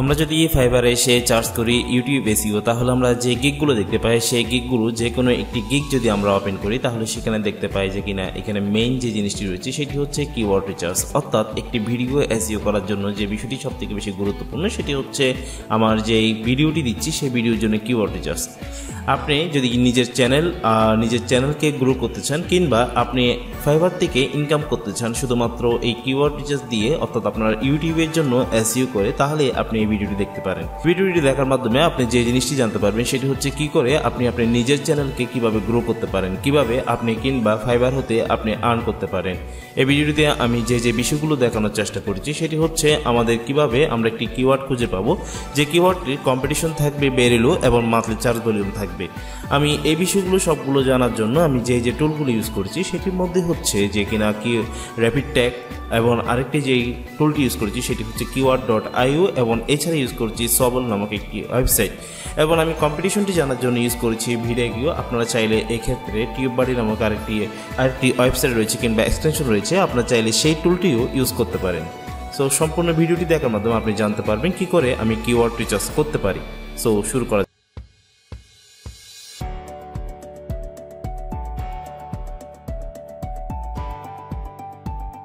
আমরা যদি ফাইবারে এসে চার্জ করি ইউটিউব এসইও তাহলে আমরা যে গিগগুলো দেখতে পাই সেই গিগগুলো যে কোনো একটি গিগ যদি আমরা ওপেন করি তাহলে সেখানে দেখতে পাই যে কিনা এখানে মেইন যে জিনিসটি রয়েছে সেটি হচ্ছে কিওয়ার্ড রিচার্জ। অর্থাৎ একটি ভিডিও এসইও করার জন্য যে বিষয়টি সবথেকে বেশি গুরুত্বপূর্ণ সেটি হচ্ছে আমার যে ভিডিওটি দিচ্ছি সেই ভিডিওর জন্য কিওয়ার্ড রিচার্জ। আপনি যদি নিজের চ্যানেলকে গ্রো করতে চান কিংবা আপনি ফাইবার থেকে ইনকাম করতে চান শুধুমাত্র এই কিওয়ার্ড রিচার্জ দিয়ে, অর্থাৎ আপনার ইউটিউবের জন্য এসইও করে, তাহলে আপনি এই ভিডিওটি দেখতে পারেন। ভিডিওটি দেখার মাধ্যমে আপনি যে জিনিসটি জানতে পারবেন সেটি হচ্ছে কি করে আপনি আপনার নিজের চ্যানেলকে কিভাবে গ্রো করতে পারেন, কিভাবে আপনি কিংবা ফাইবার হতে আপনি আর্ন করতে পারেন। এই ভিডিওটিতে আমি যে বিষয়গুলো দেখানোর চেষ্টা করেছি সেটি হচ্ছে আমাদের কিভাবে আমরা একটি কিওয়ার্ড খুঁজে পাবো যে কিওয়ার্ডটির কম্পিটিশন থাকবে বেরেলো এবং মান্থলি চার্জ ভলিউম থাকবে। আমি এই বিষয়গুলো সবগুলো জানার জন্য আমি যে টুলগুলো ইউজ করছি সেটির মধ্যে হচ্ছে যে কিনা কি র্যাপিড ট্যাগ, এবং আরেকটি যেই টুলটি ইউজ করেছি সেটি হচ্ছে keyword.io, এবং এছাড়া ইউজ করছি সবল নামক একটি ওয়েবসাইট, এবং আমি কম্পিটিশনটি জানার জন্য ইউজ করেছি ভিডিও। আপনারা চাইলে এক্ষেত্রে টিউববাডি নামক আরেকটি ওয়েবসাইট রয়েছে কিংবা এক্সটেনশন রয়েছে, আপনারা চাইলে সেই টুলটিও ইউজ করতে পারেন। সো সম্পূর্ণ ভিডিওটি দেখার মাধ্যমে আপনি জানতে পারবেন কি করে আমি কিওয়ার্ড রিচার্জ করতে পারি। সো শুরু করা।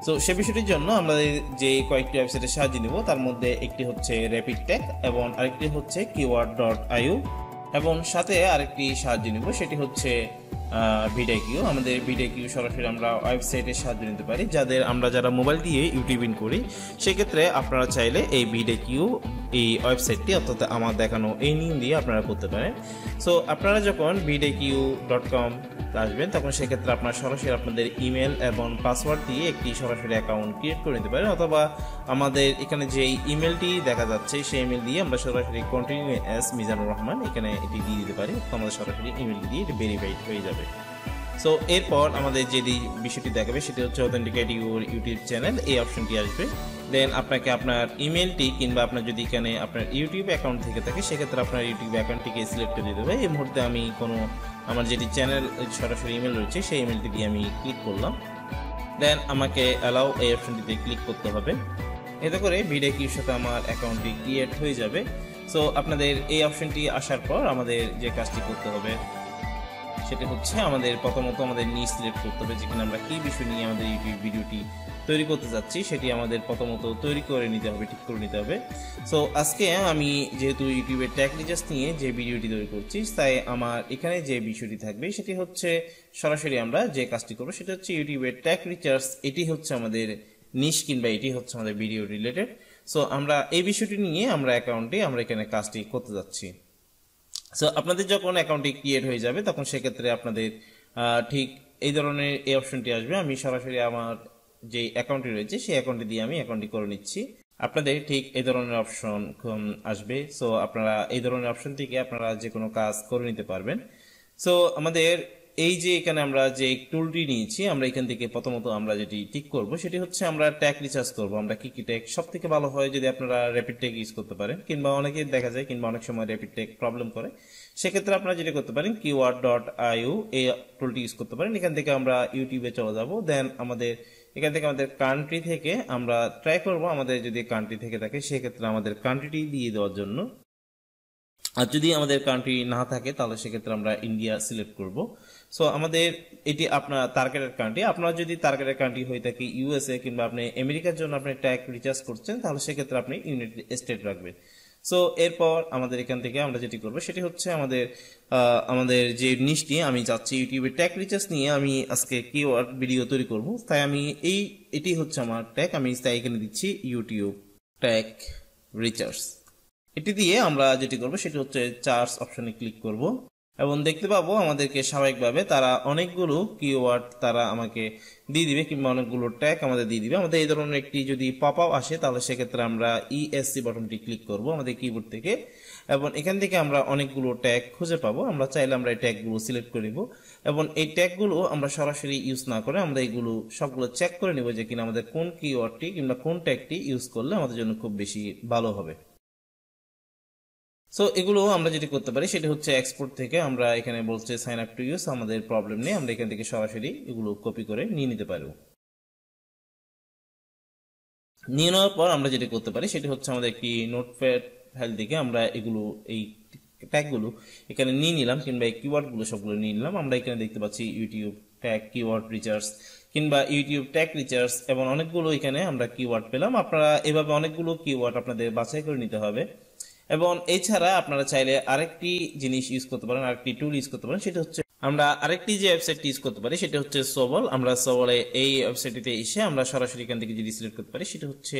সো সে বিষয়টির জন্য আমরা যে কয়েকটি ওয়েবসাইটের সাহায্য নিব তার মধ্যে একটি হচ্ছে র্যাপিড ট্যাগ এবং আরেকটি হচ্ছে keyword.io, এবং সাথে আরেকটি সাহায্য নিব সেটি হচ্ছে ভিডিও। আমাদের ভিডিও সরাসরি আমরা ওয়েবসাইটের সাহায্য নিতে পারি। যারা মোবাইল দিয়ে ইউটিউবিং করি সেক্ষেত্রে আপনারা চাইলে এই ভিডিও এই ওয়েবসাইটটি অর্থাৎ আমার দেখানো এই নিয়ম দিয়ে আপনারা করতে পারেন। সো আপনারা যখন video.com আসবেন তখন সেক্ষেত্রে আপনারা সরাসরি আপনাদের ইমেল এবং পাসওয়ার্ড দিয়ে একটি সরাসরি অ্যাকাউন্ট ক্রিয়েট করে নিতে পারেন, অথবা আমাদের এখানে যে ইমেলটি দেখা যাচ্ছে সেই ইমেল দিয়ে আমরা সরাসরি continue@মিজানুর রহমান এখানে এটি দিয়ে দিতে পারি। আমাদের সরাসরি ইমেল দিয়ে এটি ভেরিফাইড হয়ে যাবে। সো এরপর আমাদের যে বিষয়টি দেখাবে সেটি হচ্ছে অথেন্টিকেট ইউর ইউটিউব চ্যানেল, এই অপশনটি আসবে। দেন আপনাকে আপনার ইমেলটি কিংবা আপনার যদি এখানে আপনার ইউটিউব অ্যাকাউন্ট থেকে থাকে সেক্ষেত্রে আপনার ইউটিউব অ্যাকাউন্টটিকে সিলেক্ট করে দিতে হবে। এই মুহূর্তে আমি আমার যেটি চ্যানেল সরাসরি ইমেল রয়েছে সেই ইমেলটি দিয়ে আমি ক্লিক করলাম। দেন আমাকে অ্যালাউ এই অপশনটিতে ক্লিক করতে হবে। এতে করে ভিডিওর সাথে আমার অ্যাকাউন্টটি ক্রিয়েট হয়ে যাবে। সো আপনাদের এই অপশনটি আসার পর আমাদের যে কাজটি করতে হবে সেটি হচ্ছে আমাদের প্রথমত আমাদের নিজ সিলেক্ট করতে হবে, যেখানে আমরা কী বিষয় নিয়ে আমাদের ইউটিউব ভিডিওটি তৈরি করতে যাচ্ছি সেটি আমাদের প্রথমত তৈরি করে নিতে হবে, ঠিক করে নিতে হবে। সো আজকে আমি যেহেতু ইউটিউবের ট্যাগ রিচার্জ নিয়ে যে ভিডিওটি তৈরি করছি তাই আমার এখানে যে বিষয়টি থাকবে সেটি হচ্ছে সরাসরি আমরা যে কাজটি করবো সেটা হচ্ছে ইউটিউবের ট্যাগ রিচার্জ। এটি হচ্ছে আমাদের নিশ কিংবা এটি হচ্ছে আমাদের ভিডিও রিলেটেড। সো আমরা এই বিষয়টি নিয়ে আমরা এখানে কাজটি করতে যাচ্ছি। সো আপনাদের যখন অ্যাকাউন্টটি ক্রিয়েট হয়ে যাবে তখন সেক্ষেত্রে আপনাদের ঠিক এই ধরনের এই অপশনটি আসবে। আমি সরাসরি আমার যে অ্যাকাউন্টটি রয়েছে সেই অ্যাকাউন্টটি দিয়ে আমি অ্যাকাউন্টটি করে নিচ্ছি। আপনাদের ঠিক এই ধরনের অপশন আসবে। সো আপনারা এই ধরনের অপশন থেকে আপনারা যে কোনো কাজ করে নিতে পারবেন। সো আমাদের এই যে এখানে আমরা যে টুলটি নিয়েছি আমরা এখান থেকে প্রথমত আমরা যেটি টিক করব সেটি হচ্ছে আমরা ট্যাগ রিচার্জ করব। আমরা কি ট্যাগ সব থেকে ভালো হয় যদি আপনারা র্যাপিড ট্যাগ ইউজ করতে পারেন, কিংবা অনেকে দেখা যায় কিংবা অনেক সময় র্যাপিড ট্যাগ প্রবলেম করে, সেক্ষেত্রে আপনারা যেটা করতে পারেন keyword.io এই টুলটি ইউজ করতে পারেন। এখান থেকে আমরা ইউটিউবে চলে যাব। দেন এখান থেকে আমাদের কান্ট্রি থেকে আমরা ট্রাই করব, আমাদের যদি কান্ট্রি থেকে থাকে সেক্ষেত্রে আমাদের কান্ট্রিটি দিয়ে দেওয়ার জন্য, আর যদি আমাদের কান্ট্রি না থাকে তাহলে সেক্ষেত্রে আমরা ইন্ডিয়া সিলেক্ট করব। সো আমাদের এটি আপনার টার্গেটেড কান্ট্রি। আপনার যদি টার্গেটেড কান্ট্রি হয়ে থাকে ইউএসএ কিংবা আপনি আমেরিকার জন্য আপনি ট্যাগ রিচার্জ করছেন তাহলে সেক্ষেত্রে আপনি ইউনাইটেড স্টেট রাখবেন। সো এরপর আমাদের এখান থেকে আমরা যেটি করবো সেটি হচ্ছে আমাদের যে নিশটি আমি চাচ্ছি ইউটিউবে ট্যাগ রিচার্জ নিয়ে আমি আজকে কিওয়ার্ড ভিডিও তৈরি করব, তাই আমি এটি হচ্ছে আমার ট্যাগ, আমি তাই এখানে দিচ্ছি ইউটিউব ট্যাগ রিচার্জ। এটি দিয়ে আমরা যেটি করবো সেটি হচ্ছে চার্জ অপশনে ক্লিক করব এবং দেখতে পাবো আমাদেরকে স্বাভাবিকভাবে তারা অনেকগুলো কিওয়ার্ড তারা আমাকে দিয়ে দিবে কিংবা অনেকগুলো ট্যাগ আমাদের দিয়ে দিবে। আমাদের এই ধরনের একটি যদি পপ আপ আসে তাহলে সেক্ষেত্রে আমরা ESC বাটনটি ক্লিক করব আমাদের কিবোর্ড থেকে, এবং এখান থেকে আমরা অনেকগুলো ট্যাগ খুঁজে পাবো। আমরা চাইলে আমরা এই ট্যাগগুলো সিলেক্ট করে নিব, এবং এই ট্যাগগুলো আমরা সরাসরি ইউজ না করে আমরা এগুলো সবগুলো চেক করে নিব যে কিনা আমাদের কোন কিওয়ার্ডটি কিংবা কোন ট্যাগটি ইউজ করলে আমাদের জন্য খুব বেশি ভালো হবে। সো এগুলো আমরা যেটি করতে পারি সেটা হচ্ছে এক্সপোর্ট থেকে আমরা এখানে বলছে সাইন আপ টু ইউজ, আমাদের প্রবলেম নেই, আমরা এখান থেকে সরাসরি এগুলো কপি করে নিয়ে নিতে পারবো। নিয়ে নেওয়ার পর আমরা যেটি করতে পারি সেটি হচ্ছে আমাদের একটি নোটপ্যাড ফাইল থেকে আমরা এগুলো এই ট্যাগগুলো এখানে নিয়ে নিলাম, কিংবা এই কিওয়ার্ডগুলো সবগুলো নিয়ে নিলাম। আমরা এখানে দেখতে পাচ্ছি ইউটিউব ট্যাগ কিওয়ার্ড রিচার্জ কিংবা ইউটিউব ট্যাগ রিচার্জ, এবং অনেকগুলো এখানে আমরা কিওয়ার্ড পেলাম। আপনারা এভাবে অনেকগুলো কিওয়ার্ড আপনাদের বাছাই করে নিতে হবে। এবং এছাড়া আপনারা চাইলে আরেকটি জিনিস ইউজ করতে পারেন, আরেকটি টুল ইউজ করতে পারেন, সেটা হচ্ছে আমরা আরেকটি যে ওয়েবসাইটটি ইউজ করতে পারি সেটা হচ্ছে সবল। আমরা সবলে এই ওয়েবসাইটটিতে এসে আমরা সরাসরি এখান থেকে যদি সিলেক্ট করতে পারি সেটা হচ্ছে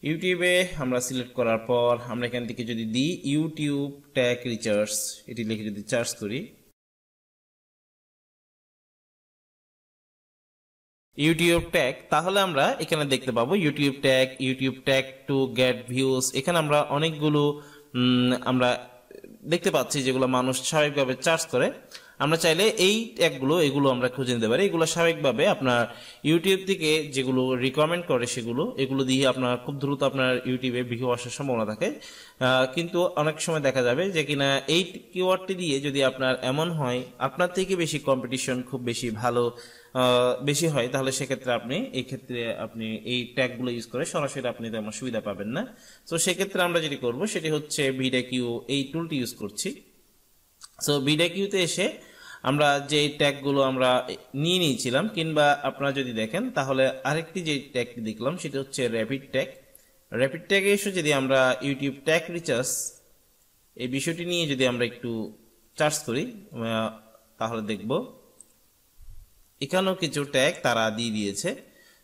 ইউটিউবে আমরা সিলেক্ট করার পর আমরা এখান থেকে যদি দিই ইউটিউব ট্যাগ রিচার্জ, এটি লিখে যদি সার্চ করি ইউটিউব ট্যাগ, তাহলে আমরা এখানে দেখতে পাবো YouTube tag to get views. এখানে আমরা অনেকগুলো আমরা দেখতে পাচ্ছি যেগুলো মানুষ স্বাভাবিকভাবে সার্চ করে। আমরা চাইলে এই ট্যাগগুলো এগুলো আমরা খুঁজে নিতে পারি। এগুলো স্বাভাবিকভাবে আপনার ইউটিউব থেকে যেগুলো রিকমেন্ড করে এগুলো দিয়ে আপনার খুব দ্রুত আপনার ইউটিউবে ভিউ আসার সম্ভাবনা থাকে। কিন্তু অনেক সময় দেখা যাবে যে কিনা এই কিওয়ার্ডটি দিয়ে যদি আপনার এমন হয় আপনার থেকে বেশি কম্পিটিশন খুব বেশি ভালো বেশি হয়, তাহলে সেক্ষেত্রে আপনি এই ট্যাগগুলো ইউজ করে সরাসরি আপনি তেমন সুবিধা পাবেন না। তো সেক্ষেত্রে আমরা যেটি করব সেটি হচ্ছে ভিডিকিউ, এই টুলটি ইউজ করছি। সো ভিডিকিউতে এসে আমরা যে ট্যাগগুলো আমরা নিয়ে নিয়েছিলাম, কিংবা আপনারা যদি দেখেন তাহলে আরেকটি যে ট্যাগটি দেখলাম সেটা হচ্ছে র্যাপিড ট্যাগে এসে যদি আমরা ইউটিউব ট্যাগ রিচার্জ এই বিষয়টি নিয়ে যদি আমরা একটু সার্চ করি তাহলে দেখব এখানেও কিছু ট্যাগ তারা দিয়ে দিয়েছে।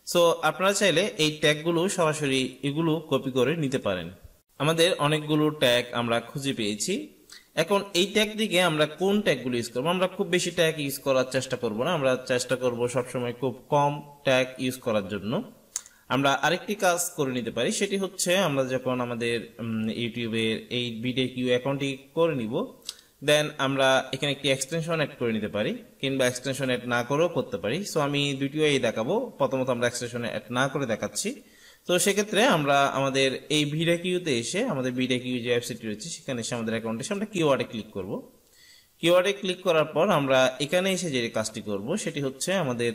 সো আপনারা চাইলে এই ট্যাগগুলো সরাসরি এগুলো কপি করে নিতে পারেন। আমাদের অনেকগুলো ট্যাগ আমরা খুঁজে পেয়েছি। এখন এই ট্যাগ থেকে আমরা কোন ট্যাগগুলো ইউজ করবো? আমরা খুব বেশি ট্যাগ ইউজ করার চেষ্টা করব না, আমরা চেষ্টা করব সবসময় খুব কম ট্যাগ ইউজ করার জন্য। আমরা আরেকটি কাজ করে নিতে পারি, সেটি হচ্ছে আমরা যখন আমাদের ইউটিউবের এই ভিডিকিউ অ্যাকাউন্টটি করে নিব, দেন আমরা এখানে একটি এক্সটেনশন অ্যাড করে নিতে পারি, কিংবা এক্সটেনশন অ্যাড না করেও করতে পারি। সো আমি দুটিও এই দেখাবো। প্রথমত আমরা এক্সটেনশন অ্যাড না করে দেখাচ্ছি। তো সেক্ষেত্রে আমরা আমাদের এই ভিডিকিউতে এসে আমাদের ভিডিকিউ যে ওয়েবসাইটটি রয়েছে সেখানে এসে আমাদের অ্যাকাউন্টে এসে আমরা কিওয়ার্ডে ক্লিক করব। কিওয়ার্ডে ক্লিক করার পর আমরা এখানে এসে যে কাজটি করব সেটি হচ্ছে আমাদের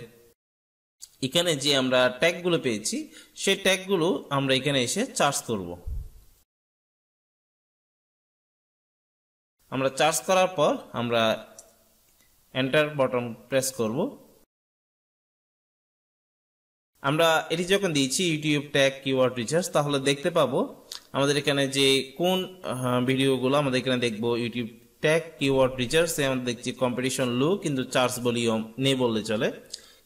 এখানে যে আমরা ট্যাগগুলো পেয়েছি সেই ট্যাগগুলো আমরা এখানে এসে সার্চ করব। আমরা সার্চ করার পর আমরা এন্টার বাটন প্রেস করব। আমরা এটি যখন দিয়েছি ইউটিউব ট্যাগ কিওয়ার্ড রিচার্জ, তাহলে দেখতে পাবো আমাদের এখানে যে কোন ভিডিওগুলো আমাদের এখানে দেখবো ইউটিউব ট্যাগ কিওয়ার্ড রিচার্জ আমরা দেখছি কম্পিটিশন লো, কিন্তু সার্চ ভলিউম নেই বললে চলে।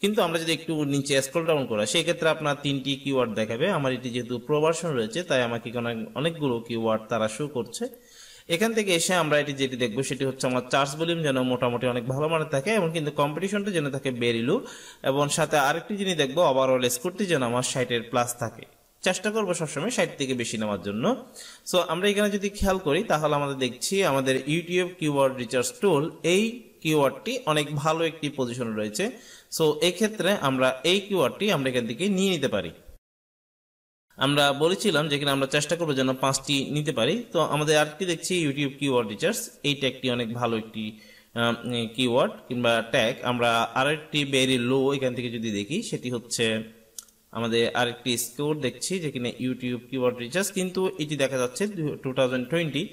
কিন্তু আমরা যদি একটু নিচে স্ক্রল ডাউন করা সেই ক্ষেত্রে আপনার 3টি কিওয়ার্ড দেখাবে। আমার এটি যেহেতু প্রো ভার্সন রয়েছে তাই আমাকে অনেকগুলো কিওয়ার্ড তারা শো করছে। এখান থেকে এসে আমরা যেটি দেখবো সেটি হচ্ছে আমার সার্চ ভলিউম যেন মোটামুটি অনেক ভালো মানের থাকে, এবং কিন্তু কম্পিটিশনটা যেন থাকে ভেরি লো, এবং সাথে আরেকটি জিনিস দেখবো ওভারঅল স্কোরটি যেন আমার 60-এর প্লাস থাকে। চেষ্টা করবো সবসময় 60 থেকে বেশি নেওয়ার জন্য। সো আমরা এখানে যদি খেয়াল করি তাহলে আমাদের দেখছি আমাদের ইউটিউব কিওয়ার্ড রিচার্জ টুল এই কিওয়ার্ডটি অনেক ভালো একটি পজিশনে রয়েছে। সো এই ক্ষেত্রে আমরা এই কিওয়ার্ডটি আমরা এখান থেকে নিয়ে নিতে পারি। আমরা বলেছিলাম যেখানে আমরা চেষ্টা করবো যেন 5টি নিতে পারি। তো আমাদের আরেকটি দেখছি ইউটিউব কিওয়ার্ড রিচার্জ, এই ট্যাগটি অনেক ভালো একটি কিওয়ার্ড কিংবা ট্যাগ। আমরা আরেকটি ভেরি লো এখান থেকে যদি দেখি সেটি হচ্ছে আমাদের আরেকটি স্কোর দেখছি যেখানে ইউটিউব কিওয়ার্ড রিচার্জ, কিন্তু এটি দেখা যাচ্ছে 2020।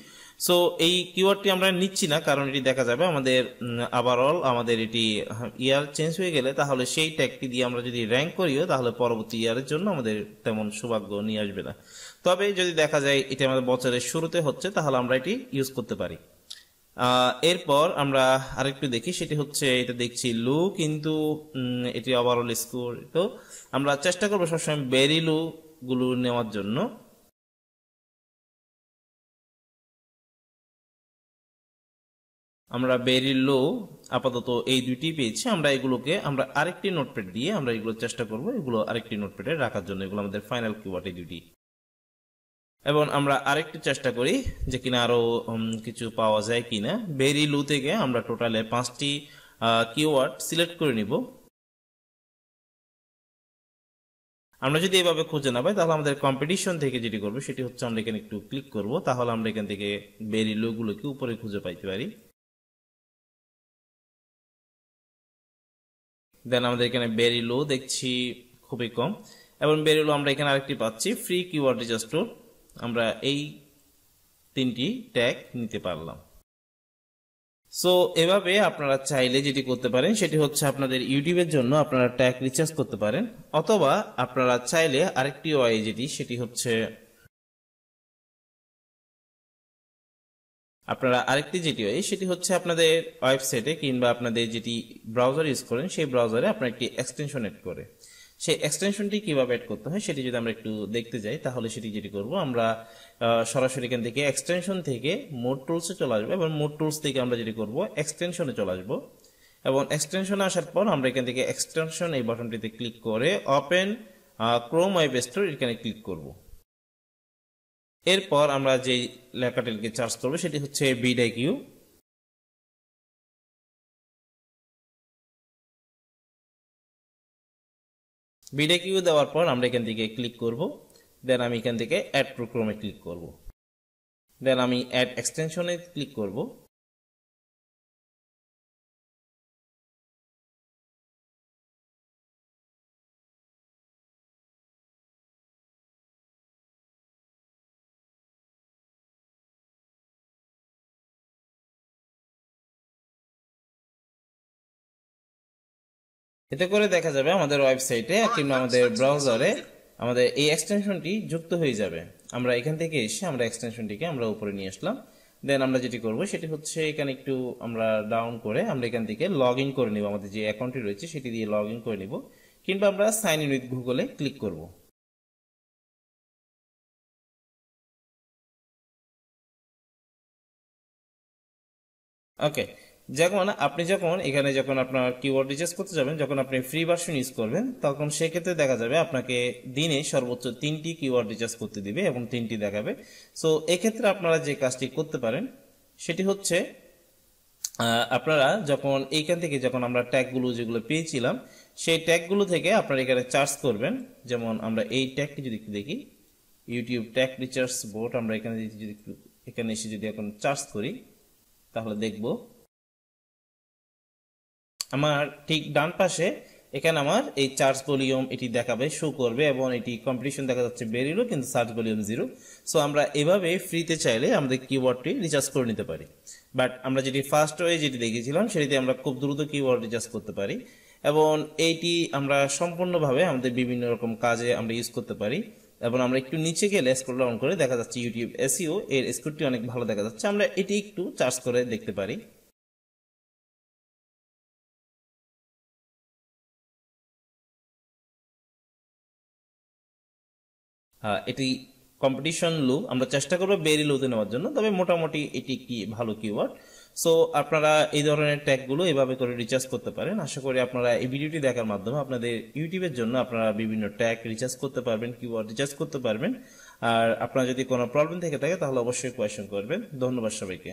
সো এই কিওয়ার্ডটি আমরা নিচ্ছি না, কারণ এটি দেখা যাবে আমাদের ওভারঅল আমাদের এটি ইয়ার চেঞ্জ হয়ে গেলে তাহলে সেই ট্যাগটি দিয়ে আমরা যদি র্যাঙ্ক করিও তাহলে পরবর্তী ইয়ারের জন্য আমাদের তেমন সৌভাগ্য নিয়ে আসবে না। তবে যদি দেখা যায় এটি আমাদের বছরের শুরুতে হচ্ছে তাহলে আমরা এটি ইউজ করতে পারি। এরপর আমরা আরেকটু দেখি, সেটি হচ্ছে এটা দেখছি লো, কিন্তু এটি ওভারঅল স্কোর। তো আমরা চেষ্টা করবো সবসময় ভেরি লো গুলো নেওয়ার জন্য। আমরা ভেরি লো আপাতত এই দুইটি পেয়েছি। আমরা এগুলোকে আমরা আরেকটি নোটপ্যাড দিয়ে আমরা এগুলো চেষ্টা করব এগুলো আরেকটি নোটপ্যাডে রাখার জন্য। এগুলো আমাদের ফাইনাল কিওয়ার্ড এই দুটি। এবং আমরা আরেকটি চেষ্টা করি যে কিনা আরো কিছু পাওয়া যায় কিনা। ভেরি লো থেকে আমরা টোটালে 5টি কিওয়ার্ড সিলেক্ট করে নিব। আমরা যদি এভাবে খুঁজে না পাই তাহলে আমাদের কম্পিটিশন থেকে যেটি করবো সেটি হচ্ছে আমরা এখানে একটু ক্লিক করব, তাহলে আমরা এখান থেকে ভেরি লো গুলোকে উপরে খুঁজে পাইতে পারি। দেন আমাদের এখানে ভেরি লো দেখছি খুবই কম, এবং ভেরি লো আমরা এখানে আরেকটি পাচ্ছি ফ্রি কিওয়ার্ড রিচার্জ টুল। আমরা এই 3টি ট্যাগ নিতে পারলাম। সো এভাবে আপনারা চাইলে যেটি করতে পারেন সেটি হচ্ছে আপনাদের ইউটিউবের জন্য আপনারা ট্যাগ রিচার্জ করতে পারেন, অথবা আপনারা চাইলে আরেকটি ওয়ে সেটি হচ্ছে সেটি হচ্ছে আপনাদের ওয়েবসাইটে কিংবা আপনাদের যেটি ব্রাউজার ইউজ করেন সেই ব্রাউজারে আপনার একটি এক্সটেনশন এড করে, সেই এক্সটেনশনটি কিভাবে এড করতে হয় সেটি যদি আমরা একটু দেখতে যাই তাহলে সেটি যেটি করব আমরা সরাসরি এখান থেকে এক্সটেনশন থেকে মোড টুলসে চলে আসবো এবং মোড টুলস থেকে আমরা যেটি করব এক্সটেনশনে চলে আসবো এবং এক্সটেনশনে আসার পর আমরা এখান থেকে এক্সটেনশন এই বাটনটিতে ক্লিক করে ওপেন ক্রোম ওয়েব স্টোর এখানে ক্লিক করব। এরপর আমরা যে লেখাটিকে সার্চ করব সেটি হচ্ছে ভিডিকিউ। ভিডিকিউ দেওয়ার পর আমরা এখান থেকে ক্লিক করব, দেন আমি এখান থেকে অ্যাড প্রোগ্রামে ক্লিক করব, দেন আমি অ্যাড এক্সটেনশনে ক্লিক করব। এতে করে দেখা যাবে আমাদের ওয়েবসাইটে কিংবা আমাদের ব্রাউজারে আমাদের এই এক্সটেনশনটি যুক্ত হয়ে যাবে। আমরা এখান থেকে এসে আমরা এক্সটেনশনটিকে আমরা উপরে নিয়ে আসলাম, দেন আমরা যেটি করব সেটি হচ্ছে এখানে একটু আমরা ডাউন করে আমরা এখান থেকে লগ ইন করে নিব, আমাদের যে অ্যাকাউন্টটি রয়েছে সেটি দিয়ে লগ ইন করে নিব, কিংবা আমরা সাইন ইন উইথ গুগলে ক্লিক করব। ওকে, আপনি যখন আপনার কিওয়ার্ড রিচার্জ করতে যাবেন, যখন আপনি ফ্রি ভার্সন ইউজ করবেন তখন সেক্ষেত্রে দেখা যাবে আপনাকে দিনে সর্বোচ্চ 3টি কিওয়ার্ড রিচার্জ করতে দিবে এবং 3টি দেখাবে। সো এক্ষেত্রে আপনারা যে কাজটি করতে পারেন সেটি হচ্ছে আপনারা যখন আমরা ট্যাগগুলো যেগুলো পেয়েছিলাম সেই ট্যাগগুলো থেকে আপনারা এখানে চার্জ করবেন। যেমন আমরা এই ট্যাগটি যদি দেখি ইউটিউব ট্যাগ রিচার্জ বোট, আমরা এখানে এসে যদি এখন চার্জ করি তাহলে দেখব আমার ঠিক ডান পাশে এখানে আমার এই চার্জ ভলিউম এটি দেখাবে, শো করবে এবং এটি কম্পিটিশন দেখা যাচ্ছে ভেরি লো কিন্তু সার্চ ভলিউম 0। সো আমরা এভাবে ফ্রিতে চাইলে আমাদের কিওয়ার্ডটি রিচার্জ করে নিতে পারি। বাট আমরা যেটি ফার্স্ট ওয়ে যেটি দেখেছিলাম সেটিতে আমরা খুব দ্রুত কিওয়ার্ড রিচার্জ করতে পারি এবং এইটি আমরা সম্পূর্ণভাবে আমাদের বিভিন্ন রকম কাজে আমরা ইউজ করতে পারি। এবং আমরা একটু নিচে গেলে স্ক্রল ডাউন করে দেখা যাচ্ছে ইউটিউব এসইও এর স্কোরটি অনেক ভালো দেখা যাচ্ছে, আমরা এটি একটু চার্জ করে দেখতে পারি। এটি কম্পিটিশন লো, আমরা চেষ্টা করবো ভেরি লোতে নেওয়ার জন্য, তবে মোটামুটি এটি কি ভালো কিওয়ার্ড। সো আপনারা এই ধরনের ট্যাগগুলো এভাবে করে রিচার্জ করতে পারেন। আশা করি আপনারা এই ভিডিওটি দেখার মাধ্যমে আপনাদের ইউটিউবের জন্য আপনারা বিভিন্ন ট্যাগ রিচার্জ করতে পারবেন, কিওয়ার্ড রিচার্জ করতে পারবেন। আর আপনার যদি কোনো প্রবলেম থেকে থাকে তাহলে অবশ্যই কোয়েশ্চেন করবেন। ধন্যবাদ সবাইকে।